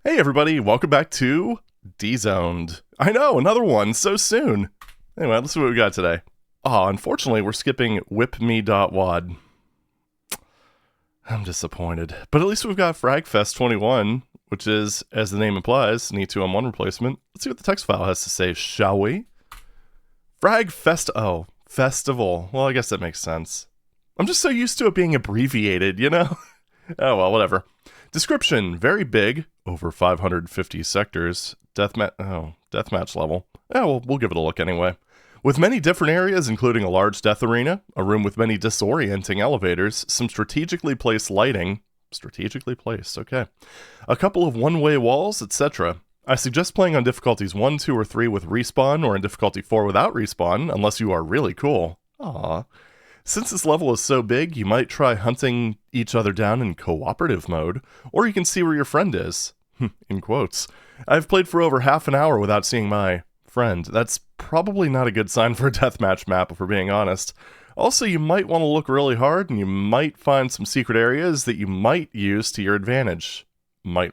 Hey everybody, welcome back to D-Zoned. I know, another one, so soon. Anyway, let's see what we got today. Unfortunately, we're skipping whipme.wad. I'm disappointed. But at least we've got FRGFST21, which is, as the name implies, an E2M1 replacement. Let's see what the text file has to say, shall we? Festival. Well, I guess that makes sense. I'm just so used to it being abbreviated, you know? Oh well, whatever. Description, very big, over 550 sectors, deathmatch level. Yeah, well, we'll give it a look anyway. With many different areas, including a large death arena, a room with many disorienting elevators, some strategically placed lighting, okay, a couple of one-way walls, etc. I suggest playing on difficulties 1, 2, or 3 with respawn, or in difficulty 4 without respawn, unless you are really cool. Aww. Since this level is so big, you might try hunting each other down in cooperative mode, or you can see where your friend is. In quotes. I've played for over half an hour without seeing my friend. That's probably not a good sign for a deathmatch map, if we're being honest. Also, you might want to look really hard, and you might find some secret areas that you might use to your advantage. Might.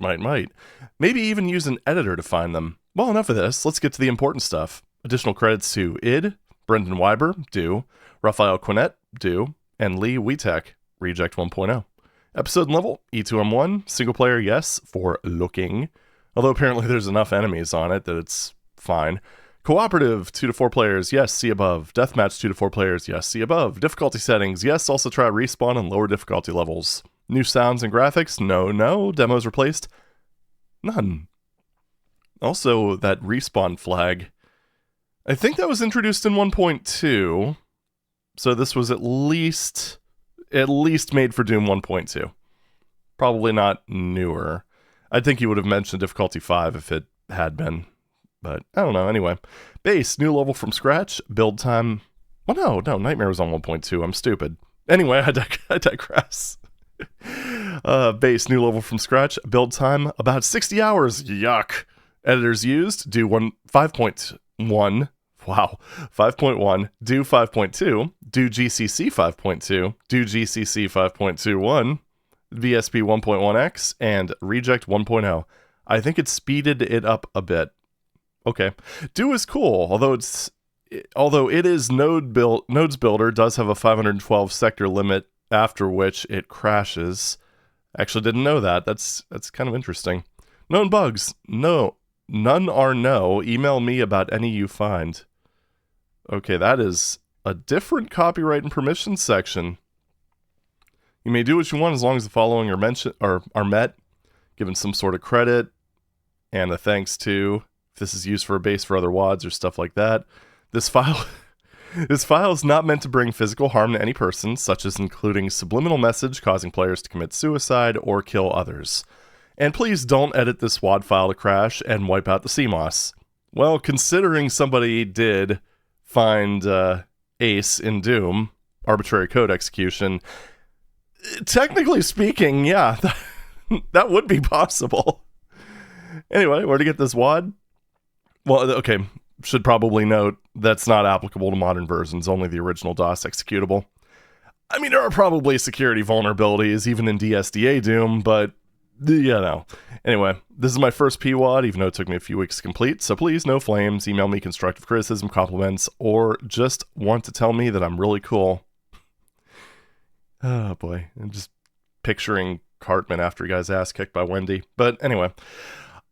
Maybe even use an editor to find them. Well, enough of this. Let's get to the important stuff. Additional credits to id, Brendan Weiber, do, Raphael Quinet, do, and Lee Wietek, Reject 1.0. Episode and level, E2M1, single player, yes, for looking. Although apparently there's enough enemies on it that it's fine. Cooperative, 2 to 4 players, yes, see above. Deathmatch, 2 to 4 players, yes, see above. Difficulty settings, yes, also try respawn and lower difficulty levels. New sounds and graphics, no. Demos replaced, none. Also, that respawn flag, I think that was introduced in 1.2, so this was at least made for Doom 1.2. Probably not newer. I think he would have mentioned difficulty 5 if it had been, but I don't know. Anyway, base, new level from scratch, build time. Well, no, Nightmare was on 1.2. I'm stupid. Anyway, I digress. Base, new level from scratch, build time, about 60 hours. Yuck. Editors used, do 5.1. Wow, 5.1, do 5.2, do GCC 5.2, do GCC 5.21, VSP 1.1x, and Reject 1.0. I think it speeded it up a bit. Okay, do is cool, although it is Nodes Builder does have a 512 sector limit, after which it crashes. Actually didn't know that. That's kind of interesting. Known bugs, no. None are no. Email me about any you find. Okay, that is a different copyright and permissions section. You may do what you want as long as the following are met, given some sort of credit, and a thanks to, if this is used for a base for other WADs or stuff like that. This file is not meant to bring physical harm to any person, such as including subliminal message causing players to commit suicide or kill others. And please don't edit this WAD file to crash and wipe out the CMOS. Well, considering somebody did find Ace in Doom, arbitrary code execution, technically speaking, yeah, that would be possible. Anyway, where to get this WAD? Well, okay, should probably note that's not applicable to modern versions, only the original DOS executable. I mean, there are probably security vulnerabilities even in dsda-doom, but you know. Anyway, this is my first PWAD, even though it took me a few weeks to complete, so please, no flames, email me constructive criticism, compliments, or just want to tell me that I'm really cool. Oh boy, I'm just picturing Cartman after he got his ass kicked by Wendy. But anyway,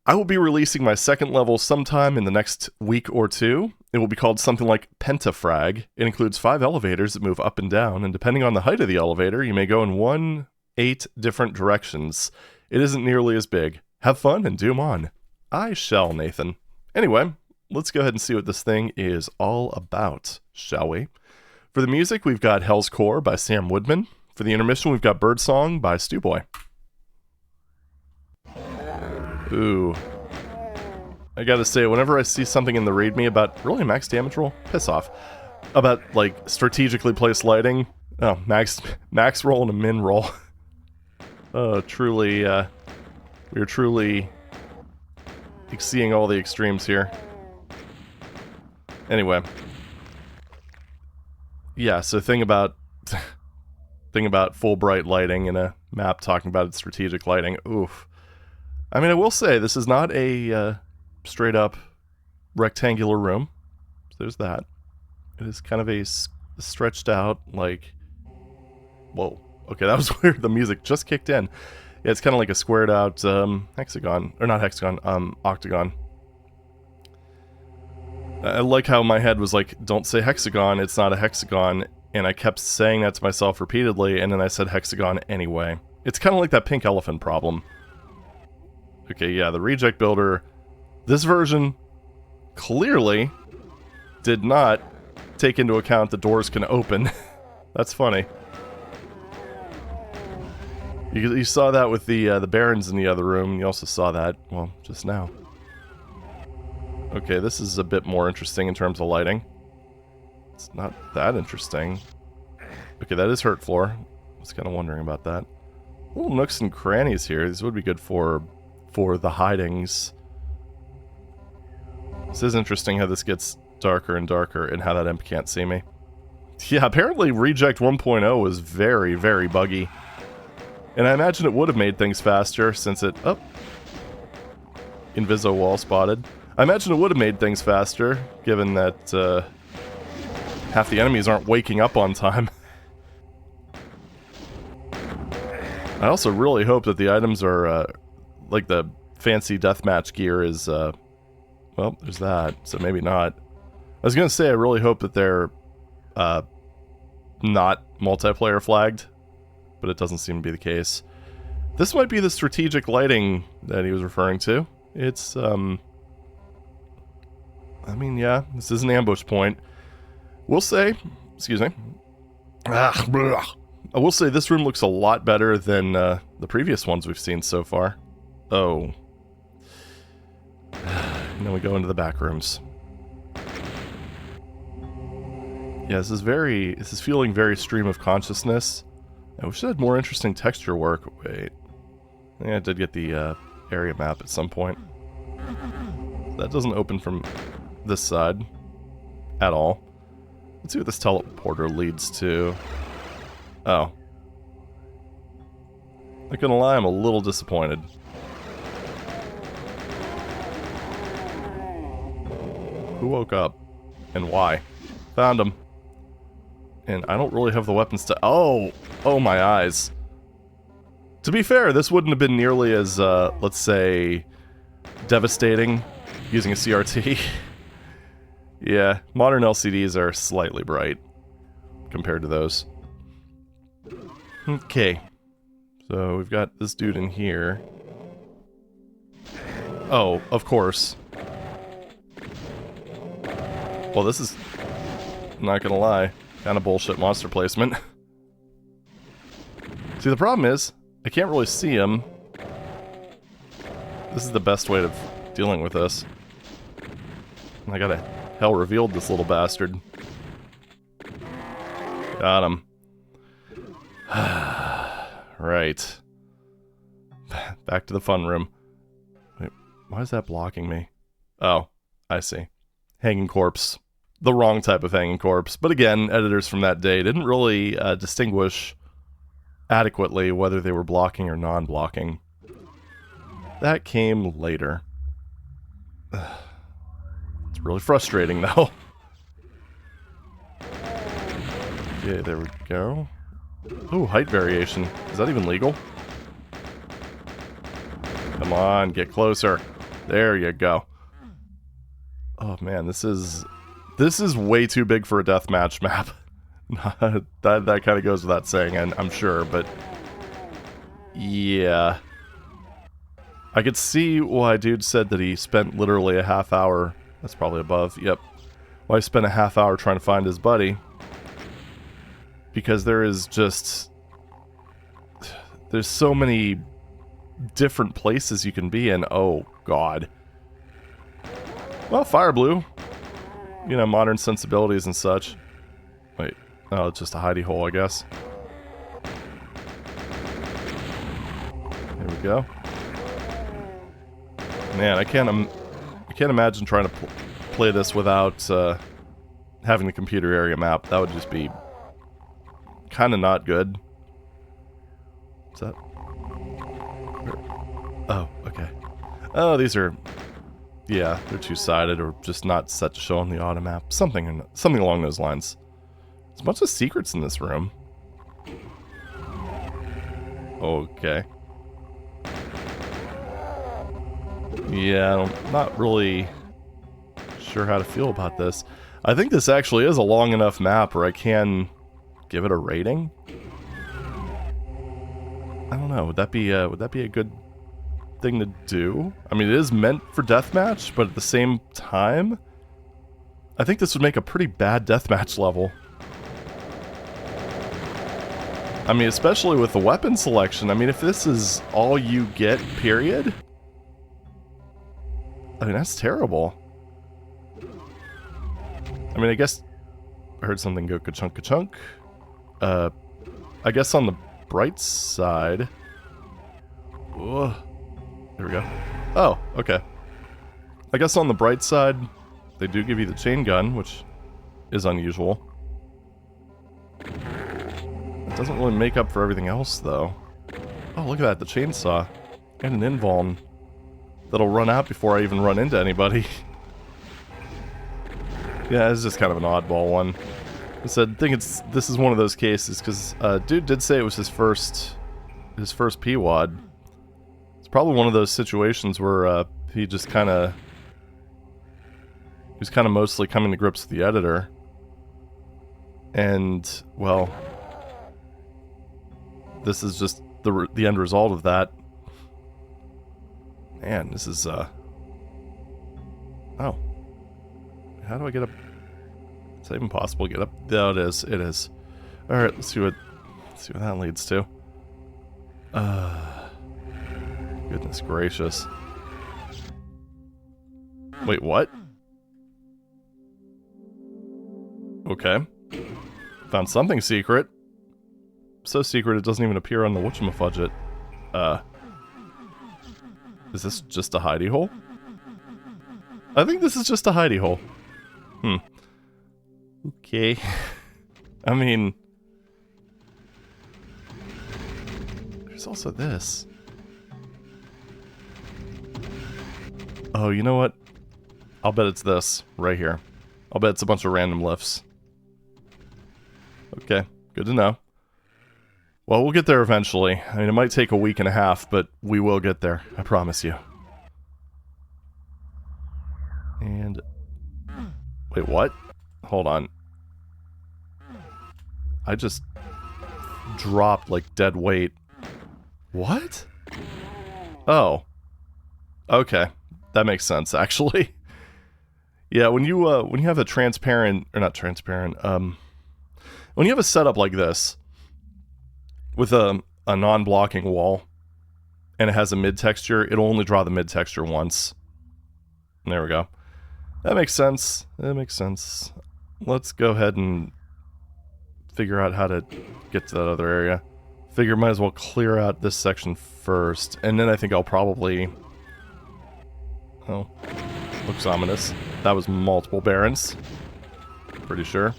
I will be releasing my second level sometime in the next week or two. It will be called something like Pentafrag. It includes 5 elevators that move up and down, and depending on the height of the elevator, you may go in 8 different directions. It isn't nearly as big. Have fun and doom on. I shall, Nathan. Anyway, let's go ahead and see what this thing is all about, shall we? For the music, we've got Hell's Core by Sam Woodman. For the intermission, we've got Birdsong by Stewboy. Ooh. I gotta say, whenever I see something in the README about, really, max damage roll? Piss off. About, like, strategically placed lighting. Oh, max roll and a min roll. Truly, we are truly seeing all the extremes here. Anyway. Yeah, so thing about full bright lighting in a map talking about its strategic lighting. Oof. I mean, I will say, this is not a straight up rectangular room. So there's that. It is kind of a stretched out, like... Whoa. Okay, that was weird. The music just kicked in. Yeah, it's kind of like a squared out hexagon. Or not hexagon, octagon. I like how my head was like, don't say hexagon, it's not a hexagon. And I kept saying that to myself repeatedly, and then I said hexagon anyway. It's kind of like that pink elephant problem. Okay, yeah, the reject builder. This version clearly did not take into account the doors can open. That's funny. You saw that with the barons in the other room. You also saw that, well, just now. Okay, this is a bit more interesting in terms of lighting. It's not that interesting. Okay, that is hurt floor. I was kind of wondering about that. Little nooks and crannies here. These would be good for the hidings. This is interesting how this gets darker and darker and how that imp can't see me. Yeah, apparently Reject 1.0 was very, very buggy. And I imagine it would have made things faster since it... Oh. Inviso wall spotted. I imagine it would have made things faster, given that half the enemies aren't waking up on time. I also really hope that the items are, like the fancy deathmatch gear is, well, there's that, so maybe not. I was gonna say I really hope that they're, not multiplayer flagged, but it doesn't seem to be the case. This might be the strategic lighting that he was referring to. It's, I mean, yeah, this is an ambush point. We'll say, excuse me. I will say this room looks a lot better than the previous ones we've seen so far. Oh. And then we go into the back rooms. Yeah, this is feeling very stream of consciousness. I wish it had more interesting texture work. Wait. I think I did get the area map at some point. That doesn't open from this side at all. Let's see what this teleporter leads to. Oh. Not gonna lie, I'm a little disappointed. Who woke up? And why? Found him. And I don't really have the weapons to... Oh! Oh my eyes. To be fair, this wouldn't have been nearly as, let's say, devastating using a CRT. Yeah, modern LCDs are slightly bright compared to those. Okay. So we've got this dude in here. Oh, of course. Well, this is, not gonna lie, kind of bullshit monster placement. See, the problem is, I can't really see him. This is the best way of dealing with this. I gotta hell revealed this little bastard. Got him. Right. Back to the fun room. Wait, why is that blocking me? Oh, I see. Hanging corpse. The wrong type of hanging corpse. But again, editors from that day didn't really distinguish adequately whether they were blocking or non-blocking. That came later. It's really frustrating, though. Okay, there we go. Ooh, height variation. Is that even legal? Come on, get closer. There you go. Oh man, this is way too big for a deathmatch map. that kind of goes without saying, and I'm sure, but yeah. I could see why dude said that he spent literally a half hour. That's probably above. Yep. Why he spent a half hour trying to find his buddy. Because there is just... There's so many different places you can be in. Oh, God. Well, Fire Blue. You know, modern sensibilities and such. Wait. Oh, it's just a hidey hole, I guess. There we go. Man, I can't imagine trying to play this without having the computer area map. That would just be kind of not good. Is that? Oh, okay. Oh, these are... Yeah, they're two-sided or just not set to show on the auto map. Something along those lines. There's a bunch of secrets in this room. Okay. Yeah, I'm not really sure how to feel about this. I think this actually is a long enough map where I can give it a rating. I don't know. Would that be a good thing to do? I mean, it is meant for deathmatch, but at the same time, I think this would make a pretty bad deathmatch level. I mean, especially with the weapon selection. I mean, if this is all you get, period, I mean, that's terrible. I mean, I guess I heard something go ka-chunk ka-chunk. I guess on the bright side... Ugh. There we go. Oh, okay. I guess on the bright side, they do give you the chain gun, which is unusual. It doesn't really make up for everything else, though. Oh, look at that, the chainsaw. And an invuln that'll run out before I even run into anybody. Yeah, it's just kind of an oddball one. I think this is one of those cases, because dude did say it was his first PWAD. It's probably one of those situations where he was kind of mostly coming to grips with the editor. And, well, this is just the end result of that. Man, this is, oh. How do I get up? Is that even possible to get up? No, it is. It is. Alright, let's see what that leads to. Goodness gracious. Wait, what? Okay. Found something secret. So secret it doesn't even appear on the whatchamafudget. Is this just a hidey hole? I think this is just a hidey hole. Okay. I mean... There's also this. Oh, you know what? I'll bet it's this, right here. I'll bet it's a bunch of random lifts. Okay, good to know. Well, we'll get there eventually. I mean, it might take a week and a half, but we will get there. I promise you. And... Wait, what? Hold on. I just dropped like dead weight. What? Oh. Okay. That makes sense, actually. Yeah, when you have a transparent, or not transparent, when you have a setup like this, with a non-blocking wall, and it has a mid-texture, it'll only draw the mid-texture once. There we go. That makes sense. That makes sense. Let's go ahead and figure out how to get to that other area. Figure might as well clear out this section first, and then I think I'll probably... Oh, looks ominous. That was multiple barons. Pretty sure.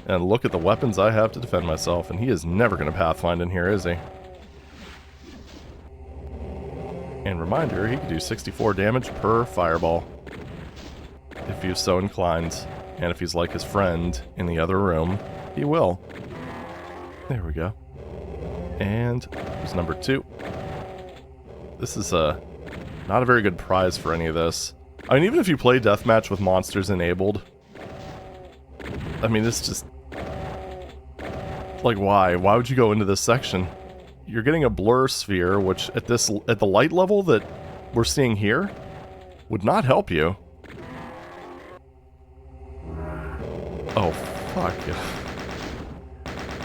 And look at the weapons I have to defend myself, and he is never going to pathfind in here, is he? And reminder, he can do 64 damage per fireball. If he's so inclined. And if he's like his friend in the other room, he will. There we go. And here's number 2. This is not a very good prize for any of this. I mean, even if you play deathmatch with monsters enabled, I mean, it's just... Like, why? Why would you go into this section? You're getting a blur sphere, which at the light level that we're seeing here, would not help you. Oh, fuck.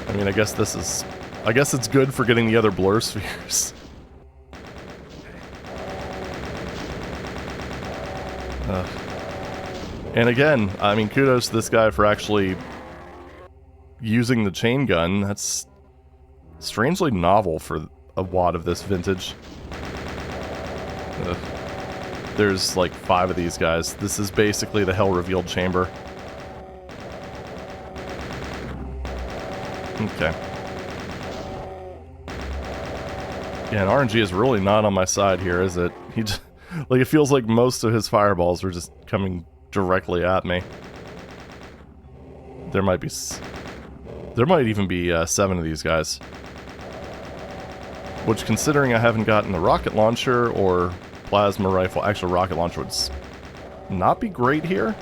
I mean, I guess it's good for getting the other blur spheres. And again, I mean, kudos to this guy for actually using the chain gun. That's strangely novel for a WAD of this vintage. There's like 5 of these guys. This is basically the Hell Revealed Chamber. Okay. Yeah, and RNG is really not on my side here, is it? He just, like, it feels like most of his fireballs are just coming directly at me. There might even be 7 of these guys. Which, considering I haven't gotten a rocket launcher or plasma rifle, actually rocket launcher would not be great here.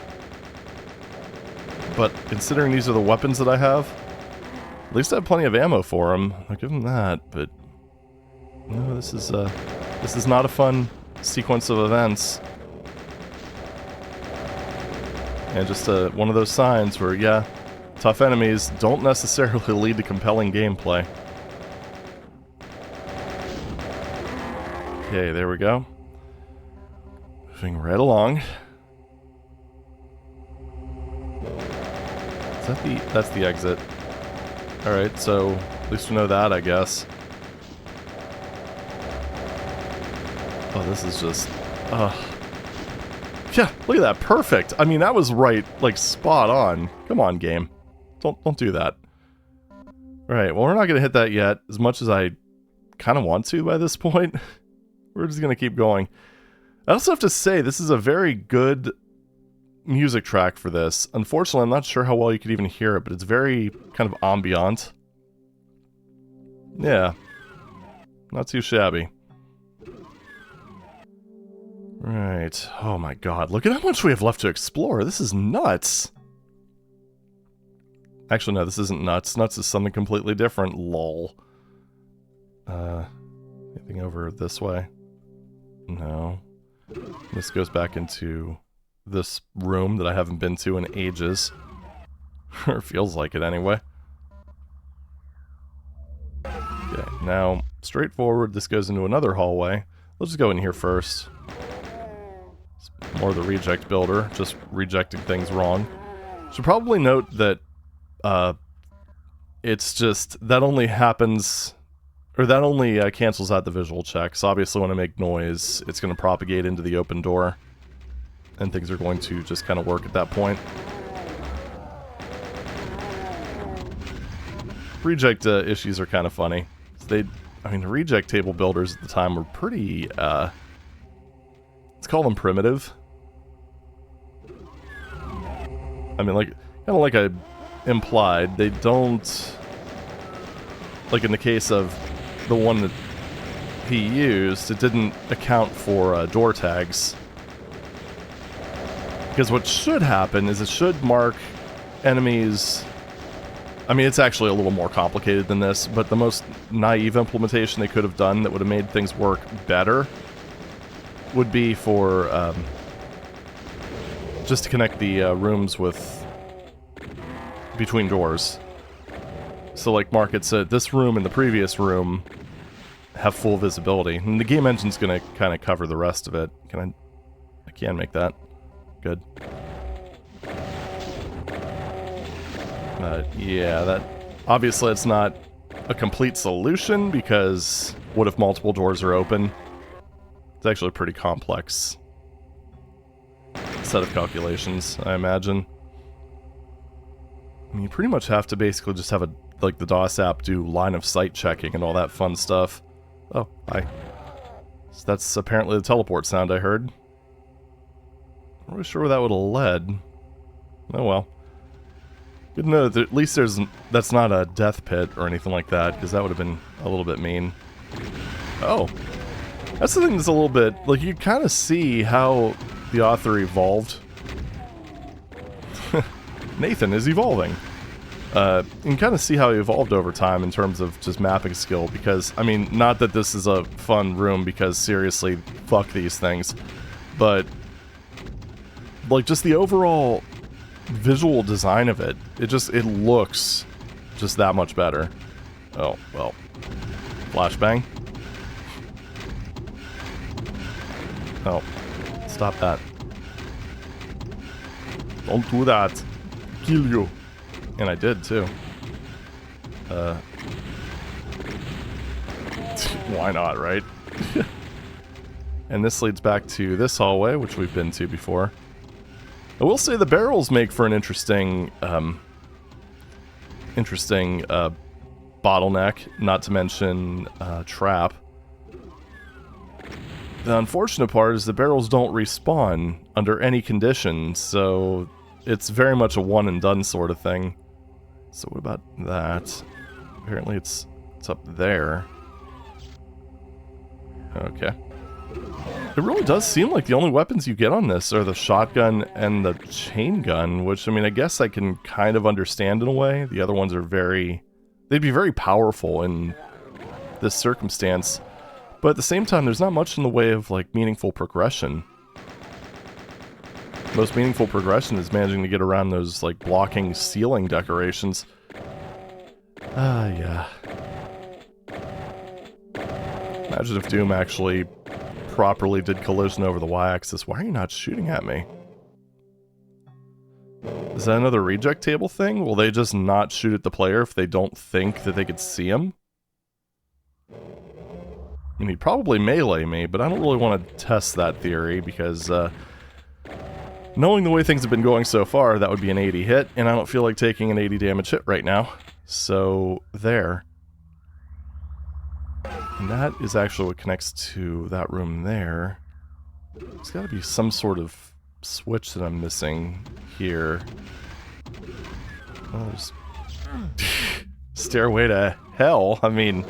But considering these are the weapons that I have, at least I have plenty of ammo for them. I'll give them that, but no, this is not a fun sequence of events. And just one of those signs where, yeah, tough enemies don't necessarily lead to compelling gameplay. Okay, there we go. Moving right along. That's the exit. Alright, so at least we know that, I guess. Oh, this is just... yeah, look at that, perfect! I mean, that was right, like, spot on. Come on, game. Don't do that. Alright, well, we're not gonna hit that yet, as much as I kind of want to by this point. We're just gonna keep going. I also have to say, this is a very good music track for this. Unfortunately, I'm not sure how well you could even hear it, but it's very kind of ambient. Yeah. Not too shabby. Right. Oh my god, look at how much we have left to explore. This is nuts. Actually, no, this isn't nuts. Nuts is something completely different. Lol. Anything over this way? No. This goes back into this room that I haven't been to in ages. Or feels like it anyway. Okay, now, straightforward, this goes into another hallway. Let's just go in here first. It's more of the reject builder, just rejecting things wrong. Should probably note that it's just, that only happens, or that only cancels out the visual checks. Obviously when I make noise, it's going to propagate into the open door, and things are going to just kind of work at that point. Reject issues are kind of funny. I mean, the reject table builders at the time were pretty, let's call them primitive. I mean, like, kind of like I implied, they don't, like in the case of the one that he used, it didn't account for door tags. Because what should happen is it should mark enemies... I mean, it's actually a little more complicated than this, but the most naive implementation they could have done that would have made things work better would be for just to connect the rooms with between doors. So like mark it said this room and the previous room have full visibility, and the game engine's gonna kind of cover the rest of it. I can make that. Good. Yeah, that... Obviously it's not a complete solution, because what if multiple doors are open? It's actually a pretty complex set of calculations, I imagine. I mean, you pretty much have to basically just have like the DOS app do line of sight checking and all that fun stuff. Oh, hi. So that's apparently the teleport sound I heard. I'm not really sure where that would have led. Oh well. Good to know that at least that's not a death pit or anything like that, because that would have been a little bit mean. Oh. That's the thing that's a little bit... Like, you kind of see how the author evolved. Nathan is evolving. You can kind of see how he evolved over time in terms of just mapping skill, because, I mean, not that this is a fun room, because seriously, fuck these things. But, like, just the overall visual design of it, it looks just that much better. Oh, well. Flashbang. Oh, stop that. Don't do that. Kill you. And I did, too. Why not, right? And this leads back to this hallway, which we've been to before. I will say the barrels make for an interesting, bottleneck, not to mention, trap. The unfortunate part is the barrels don't respawn under any conditions, so it's very much a one and done sort of thing. So what about that? Apparently it's up there. Okay. It really does seem like the only weapons you get on this are the shotgun and the chain gun, which, I mean, I guess I can kind of understand in a way. The other ones are they'd be very powerful in this circumstance. But at the same time, there's not much in the way of, like, meaningful progression. Most meaningful progression is managing to get around those, like, blocking ceiling decorations. Yeah. Imagine if Doom actually properly did collision over the y-axis. Why are you not shooting at me? Is that another reject table thing? Will they just not shoot at the player if they don't think that they could see him? I mean, he'd probably melee me, but I don't really want to test that theory because, knowing the way things have been going so far, that would be an 80 hit, and I don't feel like taking an 80 damage hit right now. So, there. And that is actually what connects to that room there. There's got to be some sort of switch that I'm missing here. Oh, there's... Stairway to hell, I mean...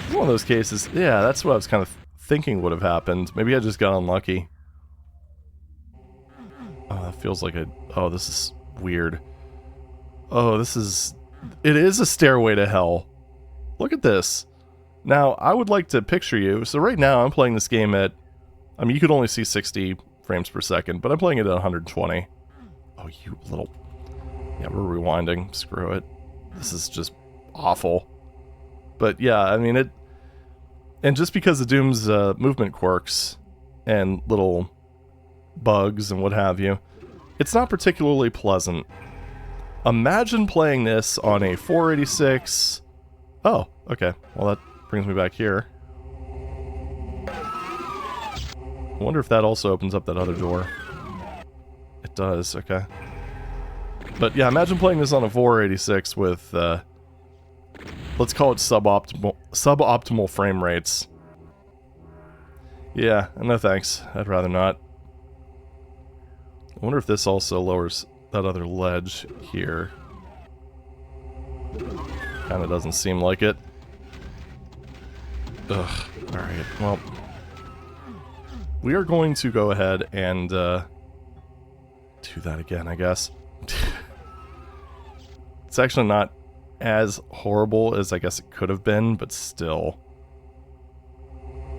It's one of those cases, yeah, that's what I was kind of thinking would have happened. Maybe I just got unlucky. Oh, that feels like a... Oh, this is weird. Oh, this is... It is a stairway to hell. Look at this. Now, I would like to picture you. So right now, I'm playing this game at... I mean, you could only see 60 frames per second, but I'm playing it at 120. Oh, you little... Yeah, we're rewinding. Screw it. This is just awful. But yeah, I mean, it... And just because of Doom's movement quirks and little bugs and what have you, it's not particularly pleasant. Imagine playing this on a 486... Oh, okay. Well, that brings me back here. I wonder if that also opens up that other door. It does, okay. But yeah, imagine playing this on a 486 with, let's call it suboptimal frame rates. Yeah, no thanks. I'd rather not. I wonder if this also lowers that other ledge here. Kinda doesn't seem like it. Ugh, alright, well... We are going to go ahead and, do that again, I guess. It's actually not as horrible as I guess it could have been, but still.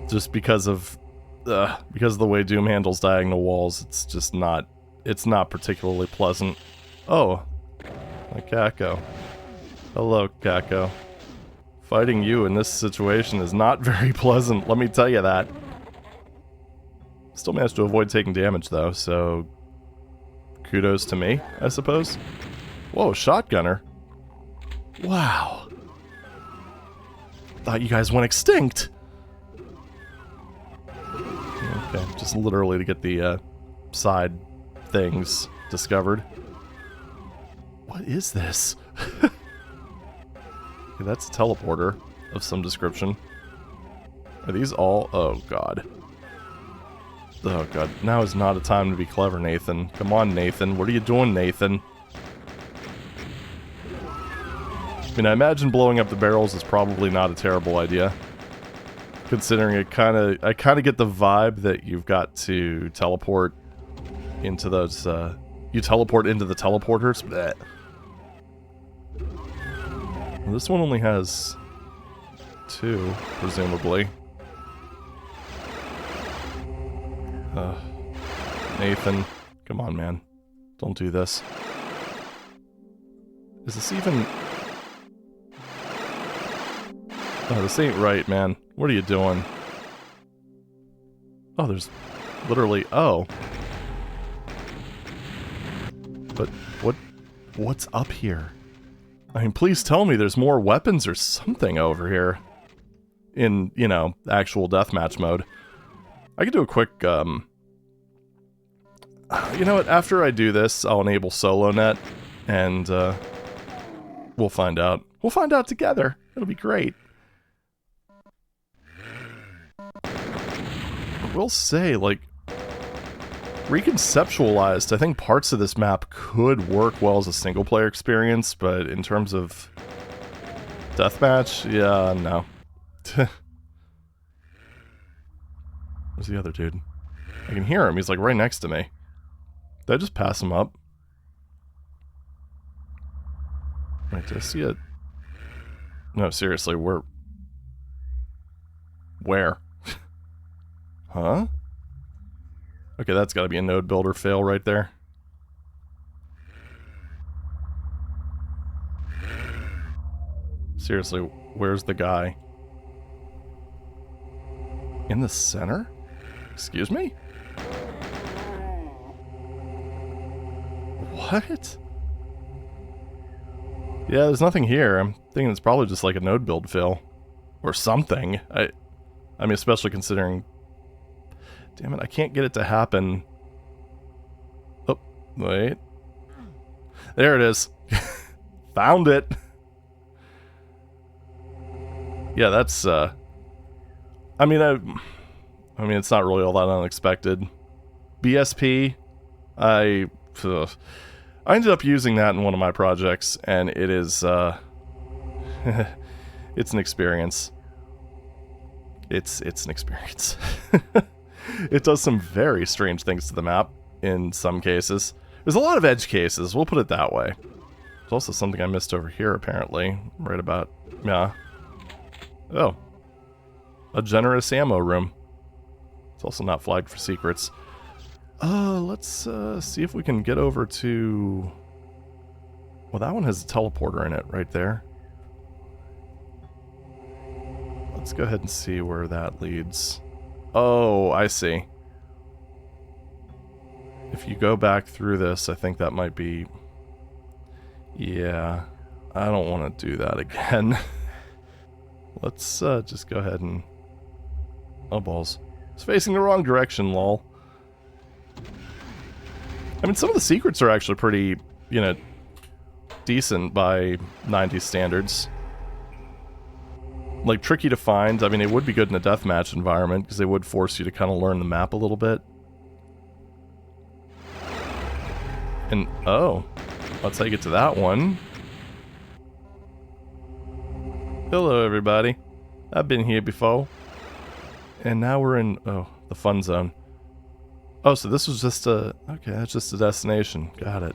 Just because of the way Doom handles diagonal walls, it's just not... It's not particularly pleasant. Oh, my Kako. Hello, Kako. Fighting you in this situation is not very pleasant, let me tell you that. Still managed to avoid taking damage, though, so... Kudos to me, I suppose. Whoa, shotgunner. Wow. Thought you guys went extinct. Okay, just literally to get the, side things discovered. What is this? Okay, that's a teleporter of some description. Are these all... Oh, God. Oh, God. Now is not a time to be clever, Nathan. Come on, Nathan. What are you doing, Nathan? I mean, I imagine blowing up the barrels is probably not a terrible idea. Considering it I kind of get the vibe that you've got to teleport into those, you teleport into the teleporters. Blech. Well, this one only has 2, presumably. Nathan, come on, man. Don't do this. Is this even... Oh, this ain't right, man. What are you doing? Oh, there's literally... Oh. But what's up here? I mean, please tell me there's more weapons or something over here. In, you know, actual deathmatch mode. I could do a quick, you know what, after I do this, I'll enable solo net, and, we'll find out. We'll find out together. It'll be great. I will say, like, reconceptualized, I think parts of this map could work well as a single-player experience, but in terms of deathmatch, yeah, no. Where's the other dude? I can hear him. He's like right next to me. Did I just pass him up? Wait, did I see it? No, seriously, where? Huh? Okay, that's gotta be a node builder fail right there. Seriously, where's the guy? In the center? Excuse me? What? Yeah, there's nothing here. I'm thinking it's probably just like a node build fail. Or something. I mean, especially considering... Damn it, I can't get it to happen. Oh, wait. There it is. Found it. Yeah, that's, I mean, it's not really all that unexpected. BSP, I ended up using that in one of my projects, and it is, it's an experience. It's an experience. It does some very strange things to the map in some cases. There's a lot of edge cases, we'll put it that way. There's also something I missed over here, apparently. Right about... yeah. Oh. A generous ammo room. It's also not flagged for secrets. Let's see if we can get over to... Well, that one has a teleporter in it right there. Let's go ahead and see where that leads. Oh, I see. If you go back through this, I think that might be... Yeah, I don't want to do that again. Let's just go ahead and... Oh, balls. It's facing the wrong direction, lol. I mean, some of the secrets are actually pretty, you know, decent by 90s standards. Like, tricky to find. I mean, it would be good in a deathmatch environment, because they would force you to kind of learn the map a little bit. And, oh, let's take it to that one. Hello, everybody. I've been here before. And now we're in, oh, the fun zone. Oh, so this was just a, okay, that's just a destination. Got it.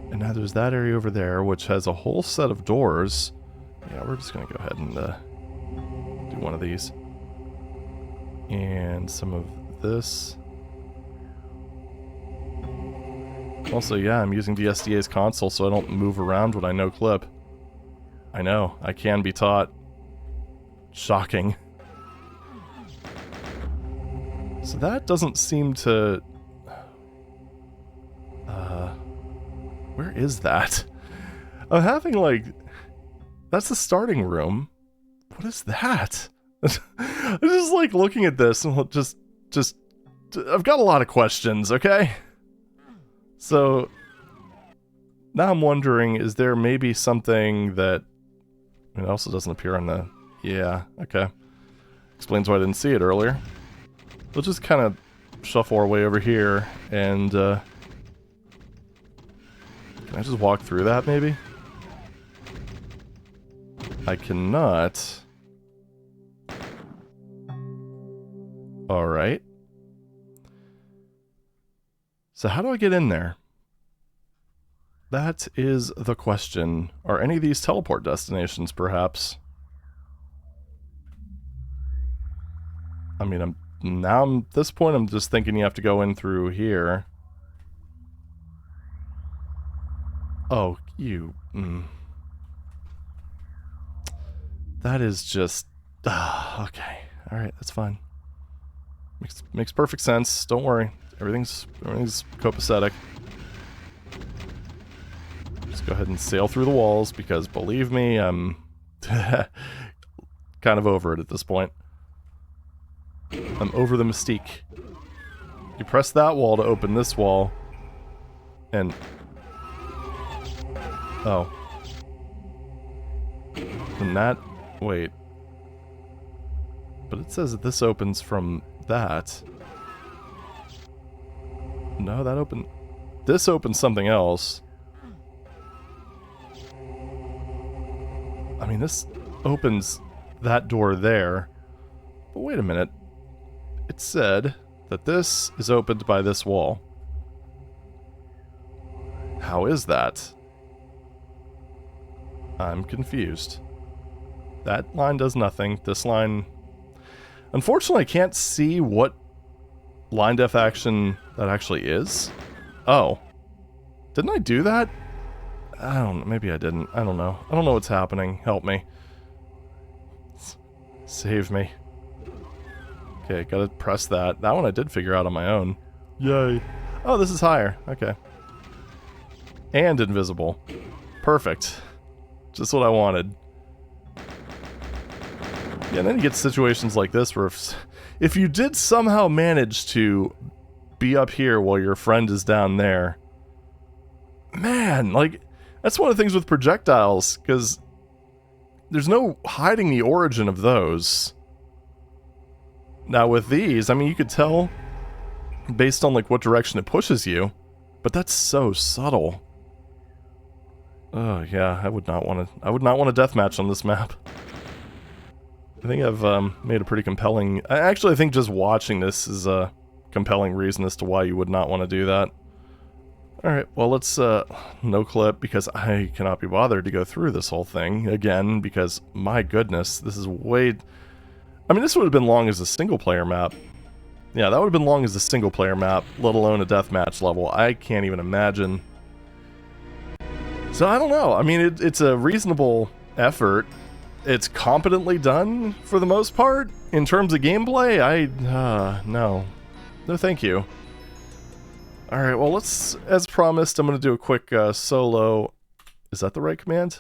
And now there's that area over there, which has a whole set of doors. Yeah, we're just going to go ahead and do one of these. And some of this. Also, yeah, I'm using dsda's console so I don't move around when I no-clip. I know, I can be taught. Shocking. So that doesn't seem to... where is that? I'm having, like... That's the starting room. What is that? I'm just, like, looking at this and just... I've got a lot of questions, okay? So... Now I'm wondering, is there maybe something that... I mean, it also doesn't appear on the... Yeah, okay. Explains why I didn't see it earlier. We'll just kind of shuffle our way over here, and, can I just walk through that, maybe? I cannot. Alright. So how do I get in there? That is the question. Are any of these teleport destinations, perhaps? I mean, at this point, I'm just thinking you have to go in through here. Oh, you... That is just... okay. Alright, that's fine. Makes perfect sense. Don't worry. Everything's copacetic. Just go ahead and sail through the walls, because believe me, I'm kind of over it at this point. I'm over the mystique. You press that wall to open this wall, and... Oh. And that... Wait. But it says that this opens from that. No, that opened... This opens something else. I mean, this opens that door there. But wait a minute. It said that this is opened by this wall. How is that? I'm confused. That line does nothing. This line... Unfortunately, I can't see what line def action that actually is. Oh. Didn't I do that? I don't know. Maybe I didn't. I don't know. I don't know what's happening. Help me. Save me. Okay, gotta press that. That one I did figure out on my own. Yay. Oh, this is higher. Okay. And invisible. Perfect. Just what I wanted. Yeah, and then you get situations like this where if you did somehow manage to be up here while your friend is down there, man, like, that's one of the things with projectiles, because there's no hiding the origin of those. Now with these, I mean, you could tell based on like what direction it pushes you, but that's so subtle. Oh yeah, I would not want to a deathmatch on this map. I think I've made a pretty compelling... Actually, I think just watching this is a compelling reason as to why you would not want to do that. Alright, well let's no clip, because I cannot be bothered to go through this whole thing again, because my goodness, this is way... I mean, this would have been long as a single-player map. Yeah, that would have been long as a single-player map, let alone a deathmatch level. I can't even imagine. So I don't know, I mean, it's a reasonable effort. It's competently done, for the most part. In terms of gameplay, no. No thank you. Alright, well let's, as promised, I'm gonna do a quick solo... Is that the right command?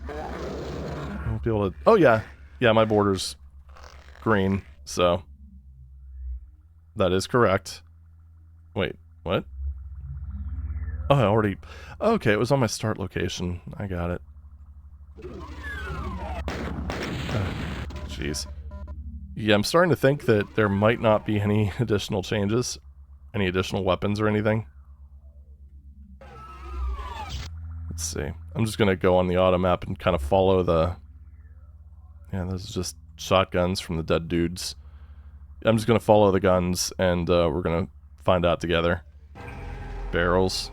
I won't be able to... Oh yeah! Yeah, my border's green, so... That is correct. Wait, what? Oh, I already... Okay, it was on my start location. I got it. Jeez. Yeah, I'm starting to think that there might not be any additional changes. Any additional weapons or anything. Let's see. I'm just gonna go on the auto map and kind of follow the... Yeah, those are just shotguns from the dead dudes. I'm just gonna follow the guns, and we're gonna find out together. Barrels.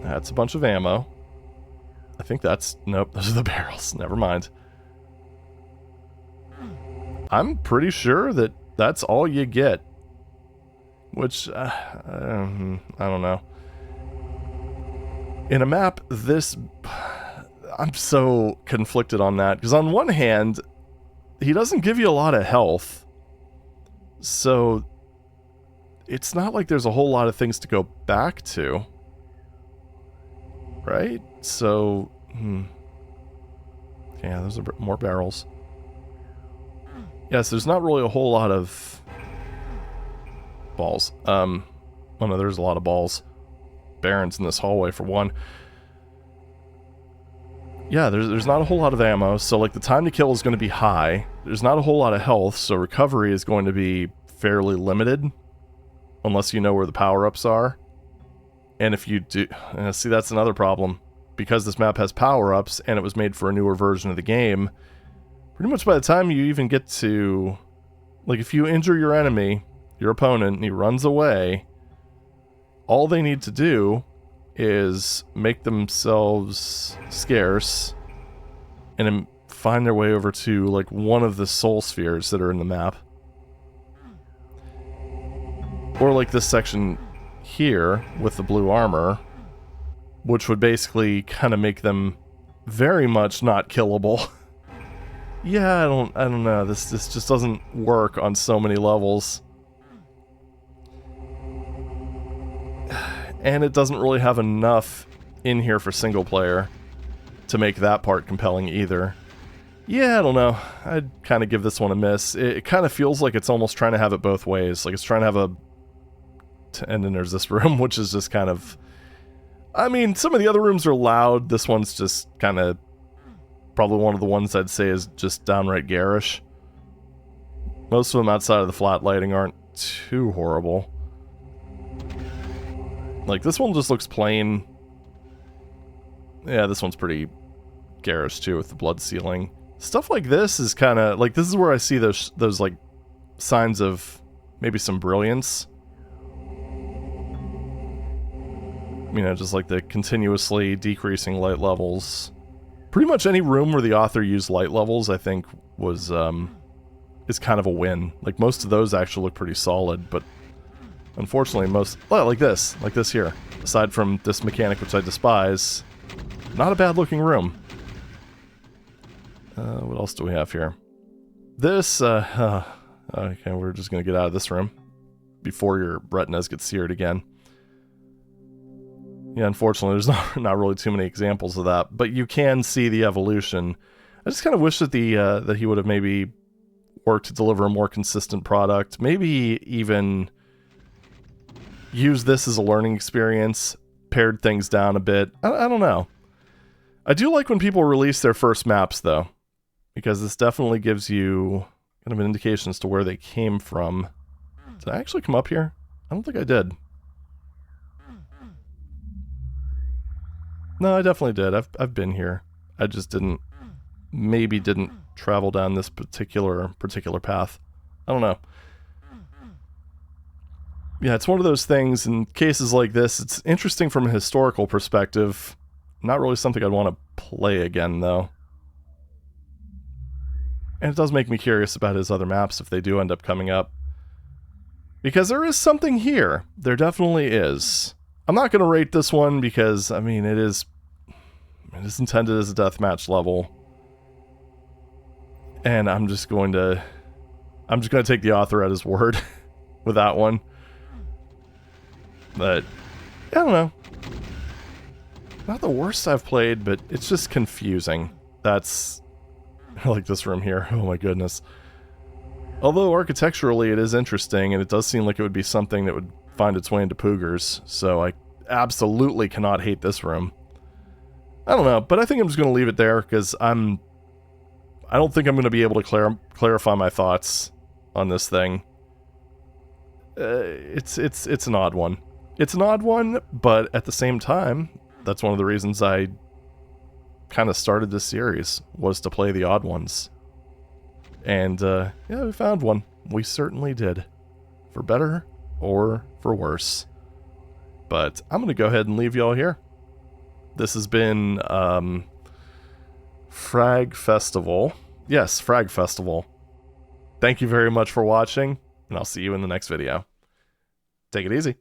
That's a bunch of ammo. I think that's... Nope, those are the barrels. Never mind. I'm pretty sure that that's all you get. Which, I don't know. In a map this... I'm so conflicted on that, because on one hand, he doesn't give you a lot of health. So, it's not like there's a whole lot of things to go back to. Right? So, yeah, those are more barrels. Yes, there's not really a whole lot of balls. Oh no, there's a lot of balls. Barons in this hallway, for one. Yeah, there's not a whole lot of ammo, so like the time to kill is going to be high. There's not a whole lot of health, so recovery is going to be fairly limited. Unless you know where the power-ups are. And if you do... see, that's another problem. Because this map has power-ups, and it was made for a newer version of the game, pretty much by the time you even get to... Like, if you injure your enemy, your opponent, and he runs away, all they need to do is make themselves scarce, and then find their way over to, like, one of the soul spheres that are in the map. Or, like, this section here, with the blue armor, which would basically kind of make them very much not killable. Yeah, I don't know. This just doesn't work on so many levels. And it doesn't really have enough in here for single player to make that part compelling either. Yeah, I don't know. I'd kind of give this one a miss. It kind of feels like it's almost trying to have it both ways. Like it's trying to have a... And then there's this room, which is just kind of... I mean, some of the other rooms are loud. This one's just kind of Probably one of the ones I'd say is just downright garish. Most of them outside of the flat lighting aren't too horrible. Like, this one just looks plain. Yeah, this one's pretty garish, too, with the blood ceiling. Stuff like this is kind of... Like, this is where I see those, like, signs of maybe some brilliance. You know, just like the continuously decreasing light levels. Pretty much any room where the author used light levels, I think, was, is kind of a win. Like, most of those actually look pretty solid, but unfortunately most... Well, like this here. Aside from this mechanic, which I despise, not a bad-looking room. What else do we have here? This, okay, we're just gonna get out of this room before your retinas get seared again. Yeah, unfortunately, there's not really too many examples of that, but you can see the evolution. I just kind of wish that that he would have maybe worked to deliver a more consistent product. Maybe even use this as a learning experience, pared things down a bit. I don't know. I do like when people release their first maps, though, because this definitely gives you kind of an indication as to where they came from. Did I actually come up here? I don't think I did. No, I definitely did. I've been here. I just didn't travel down this particular path. I don't know. Yeah, it's one of those things in cases like this. It's interesting from a historical perspective. Not really something I'd want to play again, though. And it does make me curious about his other maps if they do end up coming up. Because there is something here. There definitely is. I'm not going to rate this one because, I mean, it is intended as a deathmatch level. And I'm just going to take the author at his word with that one. But, I don't know. Not the worst I've played, but it's just confusing. That's... I like this room here. Oh my goodness. Although architecturally it is interesting, and it does seem like it would be something that would find its way into Poogers, so I absolutely cannot hate this room. I don't know, but I think I'm just going to leave it there, because I don't think I'm going to be able to clarify my thoughts on this thing. It's an odd one. It's an odd one, but at the same time, that's one of the reasons I kind of started this series, was to play the odd ones. And, yeah, we found one. We certainly did. For better or for worse. But I'm going to go ahead and leave y'all here. This has been, Frag Festival. Yes, Frag Festival. Thank you very much for watching, and I'll see you in the next video. Take it easy.